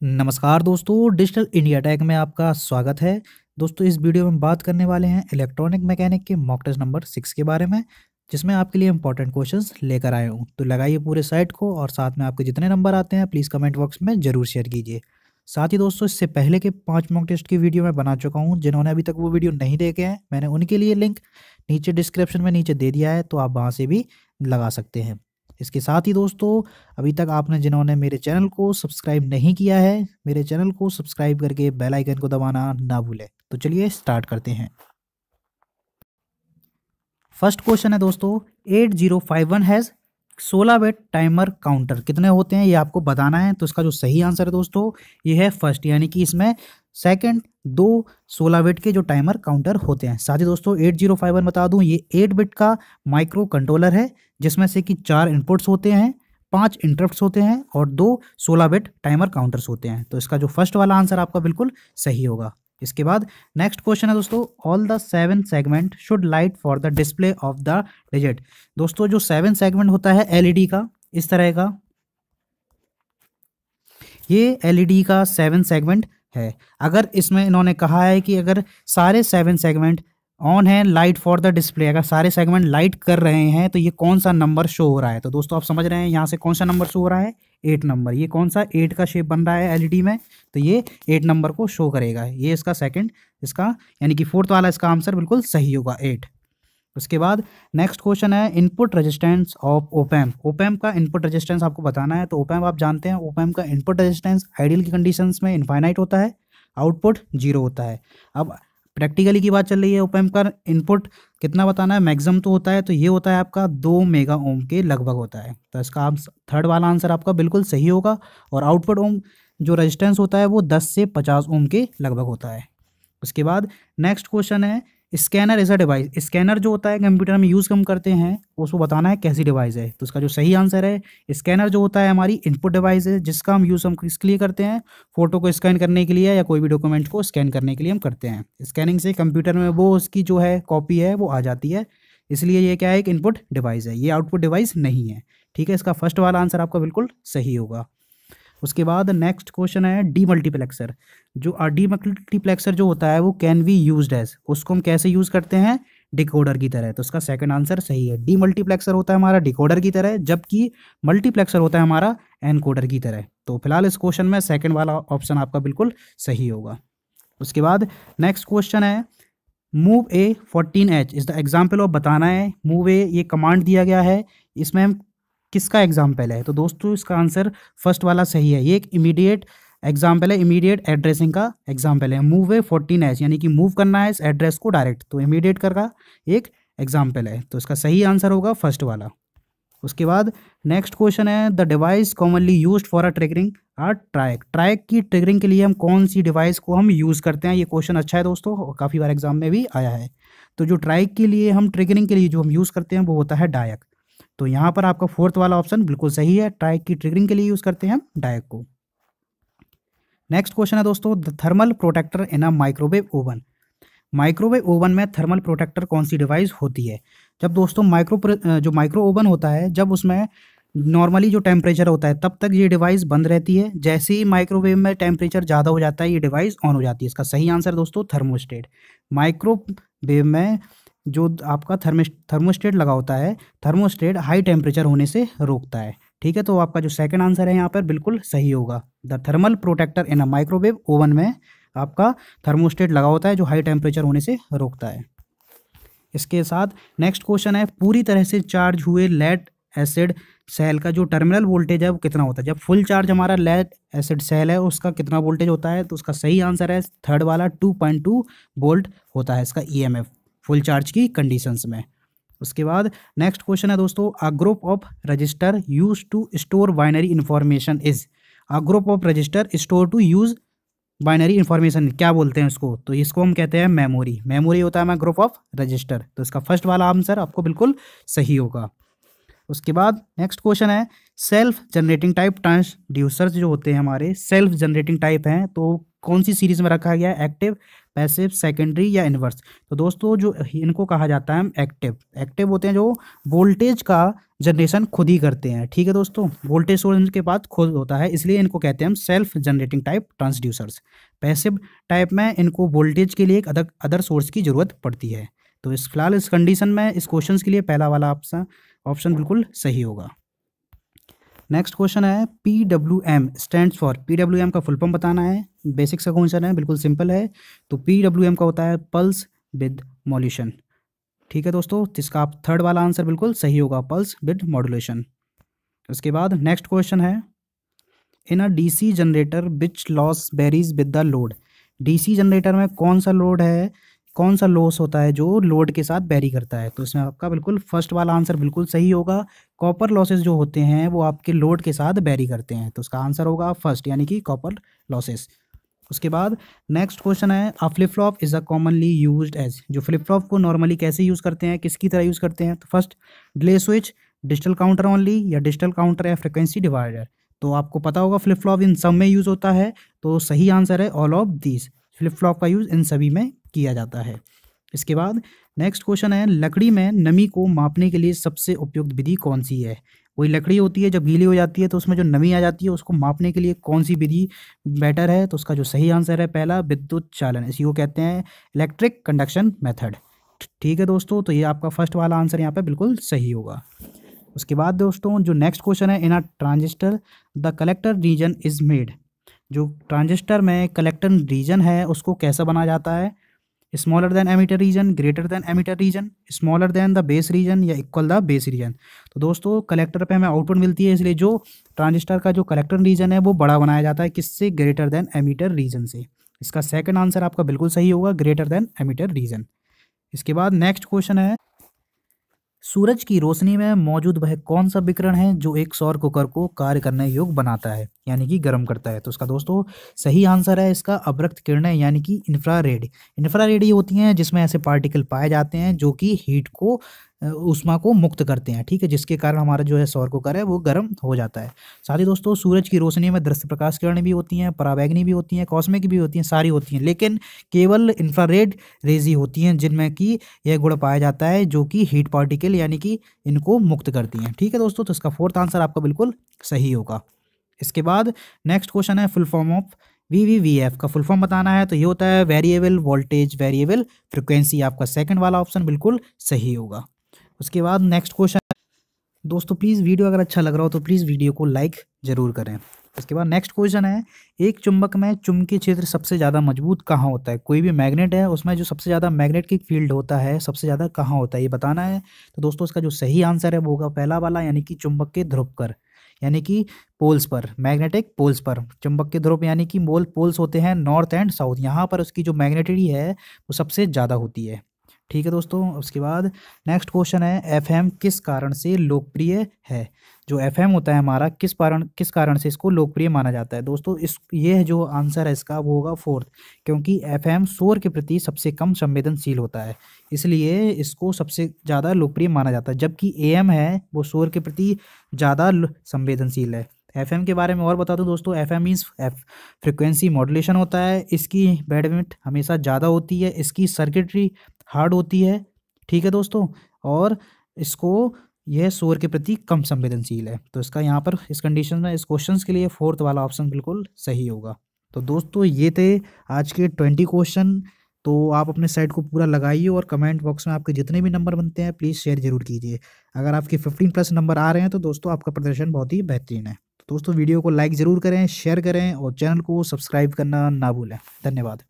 नमस्कार दोस्तों, digital India take में आपका स्वागत है। दोस्तों, इस वीडियो में हम बात करने वाले हैं इलेक्ट्रॉनिक मैकेनिक के मॉक टेस्ट नंबर 6 के बारे में, जिसमें आपके लिए इंपॉर्टेंट क्वेश्चंस लेकर आए हूँ। तो लगाइए पूरे साइट को और साथ में आपके जितने नंबर आते हैं प्लीज़ कमेंट बॉक्स में ज़रूर शेयर कीजिए। साथ ही दोस्तों, इससे पहले के 5 मॉक टेस्ट की वीडियो मैं बना चुका हूँ। जिन्होंने अभी तक वो वीडियो नहीं देखे हैं, मैंने उनके लिए लिंक नीचे डिस्क्रिप्शन में नीचे दे दिया है, तो आप वहाँ से भी लगा सकते हैं। इसके साथ ही दोस्तों, अभी तक आपने जिन्होंने मेरे चैनल को सब्सक्राइब नहीं किया है, मेरे चैनल को सब्सक्राइब करके बेल आइकन को दबाना ना भूलें। तो चलिए स्टार्ट करते हैं। फर्स्ट क्वेश्चन है दोस्तों, 8051 हैज़ 16 बिट टाइमर काउंटर कितने होते हैं ये आपको बताना है। तो इसका जो सही आंसर है दोस्तों, ये है फर्स्ट, यानी कि इसमें सेकंड 2 16 बिट के जो टाइमर काउंटर होते हैं। साथ ही दोस्तों 8051 बता दूं, ये 8 बिट का माइक्रो कंट्रोलर है, जिसमें से कि 4 इनपुट्स होते हैं, 5 इंटरप्ट्स होते हैं और 2 16 बिट टाइमर काउंटर्स होते हैं। तो इसका जो फर्स्ट वाला आंसर आपका बिल्कुल सही होगा। इसके बाद नेक्स्ट क्वेश्चन है दोस्तों, all the 7 segment should light for the display of the digit. दोस्तों, जो 7 सेगमेंट होता है एलईडी का, इस तरह का, ये एलईडी का 7 सेगमेंट है। अगर इसमें इन्होंने कहा है कि अगर सारे 7 सेगमेंट ऑन है, लाइट फॉर द डिस्प्ले, अगर सारे सेगमेंट लाइट कर रहे हैं तो ये कौन सा नंबर शो हो रहा है। तो दोस्तों आप समझ रहे हैं यहाँ से कौन सा नंबर शो हो रहा है, 8 नंबर। ये कौन सा 8 का शेप बन रहा है एलईडी में, तो ये 8 नंबर को शो करेगा। ये इसका सेकंड, इसका यानी कि फोर्थ वाला इसका आंसर बिल्कुल सही होगा, 8। उसके बाद नेक्स्ट क्वेश्चन है, input resistance of op-amp. Op-amp का इनपुट रेजिस्टेंस आपको बताना है। तो ओपैम्प आप जानते हैं, ओपैम्प का इनपुट रेजिस्टेंस आइडियल की कंडीशंस में इनफाइनाइट होता है, आउटपुट 0 होता है। अब प्रैक्टिकली की बात चल रही है, ओपैम्प का इनपुट कितना बताना है, मैक्सिमम तो होता है, तो ये होता है आपका 2 मेगा ओम के लगभग होता है। तो इसका थर्ड वाला आंसर आपका बिल्कुल सही होगा। और आउटपुट ओम जो रेजिस्टेंस होता है वो 10 से 50 ओम के लगभग होता है। उसके बाद नेक्स्ट क्वेश्चन है, scanner is a device. Scanner जो होता है कंप्यूटर में यूज़ हम करते हैं, उसको बताना है कैसी डिवाइस है। तो इसका जो सही आंसर है, स्कैनर जो होता है हमारी इनपुट डिवाइस है, जिसका हम यूज़ हम किसके लिए करते हैं, फोटो को स्कैन करने के लिए या कोई भी डॉक्यूमेंट को स्कैन करने के लिए हम करते हैं। स्कैनिंग से कंप्यूटर में वो उसकी जो है कॉपी है वो आ जाती है, इसलिए ये क्या है, एक इनपुट डिवाइस है, ये आउटपुट डिवाइस नहीं है। ठीक है, इसका फर्स्ट वाला आंसर आपका बिल्कुल सही होगा। उसके बाद नेक्स्ट क्वेश्चन है, डीमल्टीप्लेक्सर। जो डीमल्टीप्लेक्सर जो होता है वो कैन बी यूज्ड एज, उसको हम कैसे यूज़ करते हैं, डिकोडर की तरह। तो उसका सेकंड आंसर सही है। डीमल्टीप्लेक्सर होता है हमारा डिकोडर की तरह, जबकि मल्टीप्लेक्सर होता है हमारा एनकोडर की तरह। तो फिलहाल इस क्वेश्चन में सेकंड वाला ऑप्शन आपका बिल्कुल सही होगा। उसके बाद नेक्स्ट क्वेश्चन है, move A 14H is the example of. बताना है मूव ए, ये कमांड दिया गया है, इसमें हम किसका एग्जाम्पल है। तो दोस्तों इसका आंसर फर्स्ट वाला सही है, ये एक इमीडिएट एग्जाम्पल है, इमीडिएट एड्रेसिंग का एग्जाम्पल है। मूव ए 14H यानी कि मूव करना है इस एड्रेस को डायरेक्ट, तो इमीडिएट कर का एक एग्जाम्पल है। तो इसका सही आंसर होगा फर्स्ट वाला। उसके बाद नेक्स्ट क्वेश्चन है, the device commonly used for a triggering or triac. Triac की ट्रिगरिंग के लिए हम कौन सी डिवाइस को हम यूज़ करते हैं। ये क्वेश्चन अच्छा है दोस्तों, और काफ़ी बार एग्जाम में भी आया है। तो जो ट्राइक के लिए हम ट्रिगरिंग के लिए जो हम यूज़ करते हैं वो होता है डायक। तो यहाँ पर आपका फोर्थ वाला ऑप्शन बिल्कुल सही है, ट्राइक की ट्रिगरिंग के लिए यूज़ करते हैं हम डायक को। नेक्स्ट क्वेश्चन है दोस्तों, the thermal protector in a microwave oven. Microwave oven में थर्मल प्रोटेक्टर कौन सी डिवाइस होती है। जब दोस्तों जो माइक्रो ओवन होता है, जब उसमें नॉर्मली जो टेम्परेचर होता है तब तक ये डिवाइस बंद रहती है। जैसे ही माइक्रोवेव में टेम्परेचर ज़्यादा हो जाता है ये डिवाइस ऑन हो जाती है। इसका सही आंसर दोस्तों थर्मोस्टेट। माइक्रोवेव में जो आपका थर्मोस्टेट लगा होता है, थर्मोस्टेट हाई टेम्परेचर होने से रोकता है। ठीक है, तो आपका जो सेकंड आंसर है यहाँ पर बिल्कुल सही होगा। The thermal protector in a microwave oven में आपका थर्मोस्टेट लगा होता है जो हाई टेम्परेचर होने से रोकता है। इसके साथ नेक्स्ट क्वेश्चन है, पूरी तरह से चार्ज हुए लेड एसिड सेल का जो टर्मिनल वोल्टेज है वो कितना होता है। जब फुल चार्ज हमारा लेड एसिड सेल है उसका कितना वोल्टेज होता है। तो उसका सही आंसर है थर्ड वाला, 2.2 वोल्ट होता है इसका ईएमएफ फुल चार्ज की कंडीशंस में। उसके बाद नेक्स्ट क्वेश्चन है दोस्तों, a group of register use to store binary information is. A group of register store to use binary information क्या बोलते हैं इसको। तो इसको हम कहते हैं मेमोरी। मेमोरी होता है हमारा ग्रुप ऑफ रजिस्टर। तो इसका फर्स्ट वाला आंसर आपको बिल्कुल सही होगा। उसके बाद नेक्स्ट क्वेश्चन है, सेल्फ जनरेटिंग टाइप ट्रांसड्यूसर्स जो होते हैं हमारे सेल्फ जनरेटिंग टाइप हैं, तो कौन सी सीरीज में रखा गया है? एक्टिव, पैसिव, सेकेंडरी या इन्वर्स? तो दोस्तों जो इनको कहा जाता है एक्टिव। एक्टिव होते हैं जो वोल्टेज का जनरेशन खुद ही करते हैं, ठीक है दोस्तों, वोल्टेज सोर्स के पास खुद होता है, इसलिए इनको कहते हैं हम self generating type transducers. Passive type में इनको वोल्टेज के लिए एक अदर सोर्स की जरूरत पड़ती है। तो इस फिलहाल इस कंडीशन में इस क्वेश्चन के लिए पहला वाला ऑप्शन बिल्कुल सही होगा। नेक्स्ट क्वेश्चन है PWM स्टैंड्स फॉर, PWM का फुल फॉर्म बताना है। बेसिक सा क्वेश्चन है, बिल्कुल सिंपल है। तो PWM का होता है पल्स विद मॉड्यूलेशन, ठीक है दोस्तों, जिसका आप थर्ड वाला आंसर बिल्कुल सही होगा, पल्स विद मॉड्यूलेशन। उसके बाद नेक्स्ट क्वेश्चन है in a DC generator which loss varies with the load. DC generator में कौन सा लोड है, कौन सा लॉस होता है जो लोड के साथ वेरी करता है? तो इसमें आपका बिल्कुल फर्स्ट वाला आंसर बिल्कुल सही होगा। कॉपर लॉसेस जो होते हैं वो आपके लोड के साथ वेरी करते हैं, तो उसका आंसर होगा फर्स्ट, यानी कि कॉपर लॉसेस। उसके बाद नेक्स्ट क्वेश्चन है a flip flop is a commonly used as. जो फ्लिप फ्लॉप को नॉर्मली कैसे यूज़ करते हैं, किसकी तरह यूज़ करते हैं? तो first delay switch, digital counter only, या डिजिटल काउंटर या फ्रिक्वेंसी डिवाइडर। तो आपको पता होगा फ्लिप फ्लॉप इन सब में यूज़ होता है, तो सही आंसर है all of these. Flip flop का यूज़ इन सभी में किया जाता है। इसके बाद नेक्स्ट क्वेश्चन है लकड़ी में नमी को मापने के लिए सबसे उपयुक्त विधि कौन सी है? वही लकड़ी होती है जब गीली हो जाती है तो उसमें जो नमी आ जाती है उसको मापने के लिए कौन सी विधि बेटर है? तो उसका जो सही आंसर है पहला, विद्युत चालन, इसी को कहते हैं इलेक्ट्रिक कंडक्शन मेथड, ठीक है दोस्तों। तो ये आपका फर्स्ट वाला आंसर यहाँ पे बिल्कुल सही होगा। उसके बाद दोस्तों जो नेक्स्ट क्वेश्चन है in a transistor the collector region is made. जो ट्रांजिस्टर में कलेक्टर रीजन है उसको कैसा बनाया जाता है? Smaller than emitter region, greater than emitter region, smaller than the base region, या इक्वल द बेस रीजन। तो दोस्तों कलेक्टर पे हमें आउटपुट मिलती है, इसलिए जो ट्रांजिस्टर का जो कलेक्टर रीजन है वो बड़ा बनाया जाता है, किससे? ग्रेटर देन एमिटर रीजन से। इसका सेकंड आंसर आपका बिल्कुल सही होगा, ग्रेटर देन एमिटर रीजन। इसके बाद नेक्स्ट क्वेश्चन है सूरज की रोशनी में मौजूद वह कौन सा विकिरण है जो एक सौर कुकर को कार्य करने योग्य बनाता है, यानी कि गर्म करता है? तो उसका दोस्तों सही आंसर है इसका अवरक्त किरणें, यानी कि इंफ्रारेड। इंफ्रारेड ये होती हैं जिसमें ऐसे पार्टिकल पाए जाते हैं जो कि हीट को ऊष्मा को मुक्त करते हैं, ठीक है, जिसके कारण हमारा जो है सौर कुकर है वो गर्म हो जाता है। साथ ही दोस्तों सूरज की रोशनी में दृश्य प्रकाश किरणें भी होती हैं, पराबैंगनी भी होती हैं, कॉस्मिक भी होती हैं, सारी होती हैं, लेकिन केवल इंफ्रारेड रेज ही होती हैं जिनमें कि यह गुण पाया जाता है जो कि हीट पार्टिकल यानी कि इनको मुक्त करती हैं, ठीक है दोस्तों। तो इसका फोर्थ आंसर आपका बिल्कुल सही होगा। इसके बाद नेक्स्ट क्वेश्चन है फुल फॉर्म ऑफ VVVF का फुल फॉर्म बताना है। तो ये होता है वेरिएबल वोल्टेज वेरिएबल फ्रिक्वेंसी, आपका सेकंड वाला ऑप्शन बिल्कुल सही होगा। उसके बाद नेक्स्ट क्वेश्चन दोस्तों प्लीज़ वीडियो अगर अच्छा लग रहा हो तो प्लीज़ वीडियो को लाइक ज़रूर करें। इसके बाद नेक्स्ट क्वेश्चन है एक चुंबक में चुंबकीय क्षेत्र सबसे ज़्यादा मजबूत कहाँ होता है? कोई भी मैग्नेट है उसमें जो सबसे ज़्यादा मैग्नेटिक फील्ड होता है सबसे ज़्यादा कहाँ होता है ये बताना है। तो दोस्तों इसका जो सही आंसर है वो होगा पहला वाला, यानी कि चुंबक के ध्रुव पर, यानी कि पोल्स पर, मैग्नेटिक पोल्स पर। चुंबक के ध्रुव यानी कि पोल्स होते हैं नॉर्थ एंड साउथ, यहाँ पर उसकी जो मैग्नेटिटी है वो सबसे ज़्यादा होती है, ठीक है दोस्तों। उसके बाद नेक्स्ट क्वेश्चन है FM किस कारण से लोकप्रिय है? जो FM होता है हमारा किस कारण से इसको लोकप्रिय माना जाता है? दोस्तों ये जो आंसर है इसका वो होगा फोर्थ, क्योंकि FM शोर के प्रति सबसे कम संवेदनशील होता है, इसलिए इसको सबसे ज़्यादा लोकप्रिय माना जाता है, जबकि AM है वो शोर के प्रति ज़्यादा संवेदनशील है। FM के बारे में और बता दूं दोस्तों, FM मीन्स फ्रिक्वेंसी मॉड्यूलेशन होता है, इसकी बैंडविड्थ हमेशा ज़्यादा होती है, इसकी सर्किटरी हार्ड होती है, ठीक है दोस्तों, और इसको यह शोर के प्रति कम संवेदनशील है। तो इसका यहाँ पर इस कंडीशन में इस क्वेश्चन के लिए फोर्थ वाला ऑप्शन बिल्कुल सही होगा। तो दोस्तों ये थे आज के 20 क्वेश्चन। तो आप अपने साइड को पूरा लगाइए और कमेंट बॉक्स में आपके जितने भी नंबर बनते हैं प्लीज़ शेयर जरूर कीजिए। अगर आपके 15+ नंबर आ रहे हैं तो दोस्तों आपका प्रदर्शन बहुत ही बेहतरीन है। तो दोस्तों वीडियो को लाइक ज़रूर करें, शेयर करें और चैनल को सब्सक्राइब करना ना भूलें। धन्यवाद।